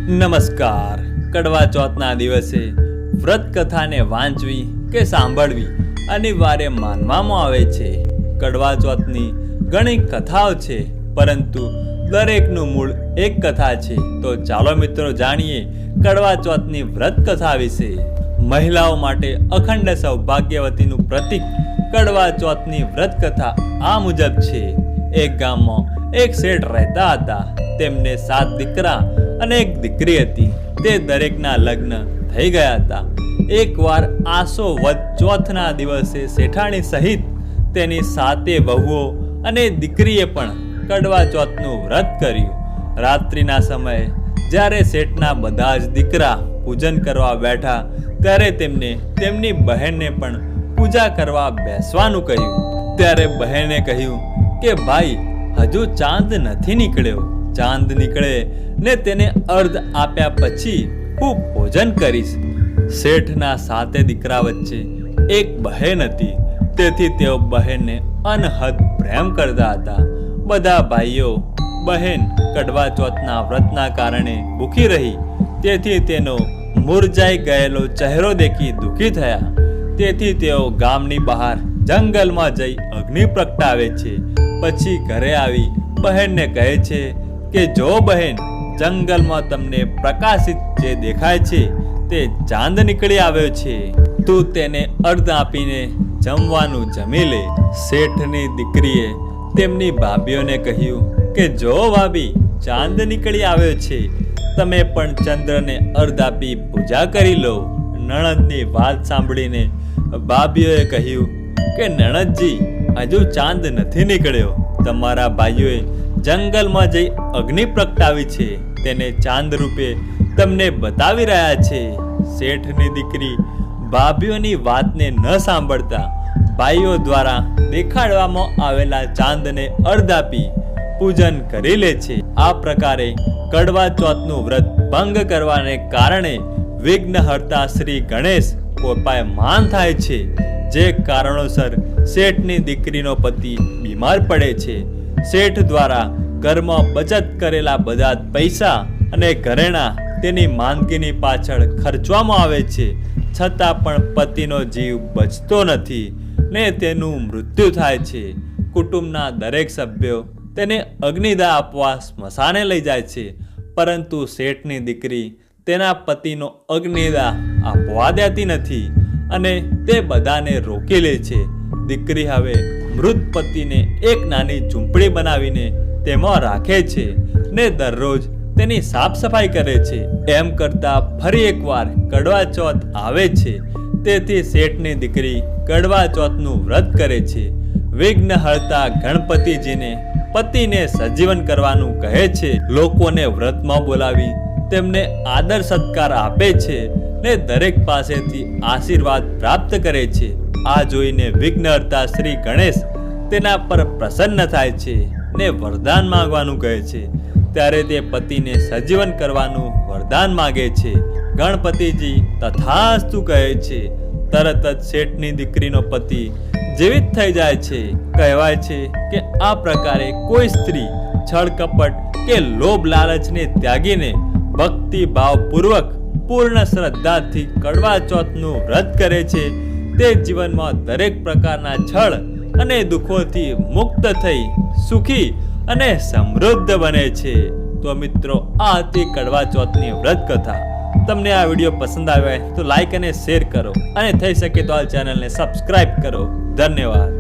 નમસ્કાર. કડવા ચોથના દિવસે વ્રત કથાને વાંચવી કે સાંભળવી અનિવાર્ય માનવામાં આવે છે. કડવા ચોથની ઘણી કથાઓ છે, પરંતુ દરેકનું મૂળ એક કથા છે. તો ચાલો મિત્રો જાણીએ કડવા ચોથની વ્રત કથા વિશે. મહિલાઓ માટે અખંડ સૌભાગ્યવતીનું પ્રતીક કડવા ચોથની વ્રત કથા આ મુજબ છે. એક ગામમાં એક શેઠ રહેતા હતા. તેમને 7 દીકરા અને 1 દીકરી હતી. તે દરેકના લગ્ન થઈ ગયા હતા. એકવાર આસો વદ ચોથના દિવસે શેઠાણી સહિત તેની 7 વહુઓ અને દીકરીએ પણ કડવા ચોથનું વ્રત કર્યું. રાત્રિના સમયે જ્યારે શેઠના બધા જ દીકરા પૂજન કરવા બેઠા, ત્યારે તેમને તેમની બહેનને પણ પૂજા કરવા બેસવાનું કહ્યું. ત્યારે બહેને કહ્યું કે ભાઈ, હજુ ચાંદ નથી નીકળ્યો. ચાંદ નીકળે ને તેને અર્ધ આપ્યા પછી હું ભોજન કરીશ. શેઠના 7 દીકરા વચ્ચે એક બહેન હતી. તેથી તેઓ બહેનને અનહદ પ્રેમ કરતા હતા. બધા ભાઈઓ બહેન કડવા ચોથના વ્રતના કારણે ભૂખી રહી. તેથી તેનો મુરઝાઈ ગયેલો ચહેરો દેખી દુઃખી થયા. તેથી તેઓ ગામની બહાર જંગલમાં જઈ અગ્નિ પ્રગટાવે છે. પછી ઘરે આવી બહેનને કહે છે કે જો બહેન, જંગલમાં તમને પ્રકાશિત જે દેખાય છે તે ચાંદ નીકળી આવ્યો છે. તું તેને અર્ધ આપીને જમવાનું જમી લે. શેઠની દીકરીએ તેમની ભાભીઓને કહ્યું કે જો ભાભી, ચાંદ નીકળી આવ્યો છે, તમે પણ ચંદ્રને અર્ધ આપી પૂજા કરી લો. નણંદની વાત સાંભળીને ભાભીઓએ કહ્યું કે નણંદજી, હજુ ચાંદ નથી નીકળ્યો. તમારા ભાઈઓએ જંગલમાં જઈ અગ્નિ પ્રગટાવી છે, તેને ચાંદ રૂપે તમને બતાવી રહ્યા છે. શેઠની દીકરી ભાભીઓની વાતને ન સાંભળતા ભાઈઓ દ્વારા દેખાડવામાં આવેલા ચાંદને અર્ધ આપી પૂજન કરી લે છે. આ પ્રકારે કડવા ચોથનું વ્રત ભંગ કરવાને કારણે વિઘ્નહર્તા શ્રી ગણેશ કોપાયમાન થાય છે. જે કારણોસર શેઠની દીકરીનો પતિ બીમાર પડે છે. શેઠ દ્વારા ઘરમાં બચત કરેલા બધા પૈસા અને ઘરેણાં તેની માંદગીની પાછળ ખર્ચવામાં આવે છે. છતાં પણ પતિનો જીવ બચતો નથી ને તેનું મૃત્યુ થાય છે. કુટુંબના દરેક સભ્યો તેને અગ્નિદાહ આપવા સ્મશાને લઈ જાય છે, પરંતુ શેઠની દીકરી તેના પતિનો અગ્નિદાહ આપવા દેતી નથી અને તે બધાને રોકી લે છે. દીકરી હવે મૃત પતિને એક નાની ઝૂંપડી બનાવીને તેમાં રાખે છે ને દરરોજ તેની સાફ સફાઈ કરે છે. એમ કરતા ફરી એકવાર કડવા ચોથ આવે છે. તેથી શેઠની દીકરી કડવા ચોથનું વ્રત કરે છે. વિઘ્નહર્તા ગણપતિજીને પતિને સજીવન કરવાનું કહે છે. લોકોને વ્રતમાં બોલાવી તેમને આદર સત્કાર આપે છે ને દરેક પાસેથી આશીર્વાદ પ્રાપ્ત કરે છે. આ જોઈને વિઘ્નહર્તા શ્રી ગણેશ તેના પર પ્રસન્ન થાય છે ને વરદાન માંગવાનું કહે છે. ત્યારે તે પતિને સજીવન કરવાનું વરદાન માગે છે. ગણપતિજી તથાસ્તુ કહે છે. તરત જ શેઠની દીકરીનો પતિ જીવિત થઈ જાય છે. કહેવાય છે કે આ પ્રકારે કોઈ સ્ત્રી છળ કપટ કે લોભ લાલચને ત્યાગીને ભક્તિ ભાવપૂર્વક પૂર્ણ શ્રદ્ધાથી કડવા ચોથનું વ્રત કરે છે, તે જીવનમાં દરેક પ્રકારના છળ અને દુઃખોથી મુક્ત થઈ સુખી અને સમૃદ્ધ બને છે. તો મિત્રો, આ હતી કડવા ચોથની વ્રત કથા. તમને આ વિડીયો પસંદ આવ્યો હોય તો લાઈક અને શેર કરો, અને થઈ શકે તો આ ચેનલને સબસ્ક્રાઇબ કરો. ધન્યવાદ.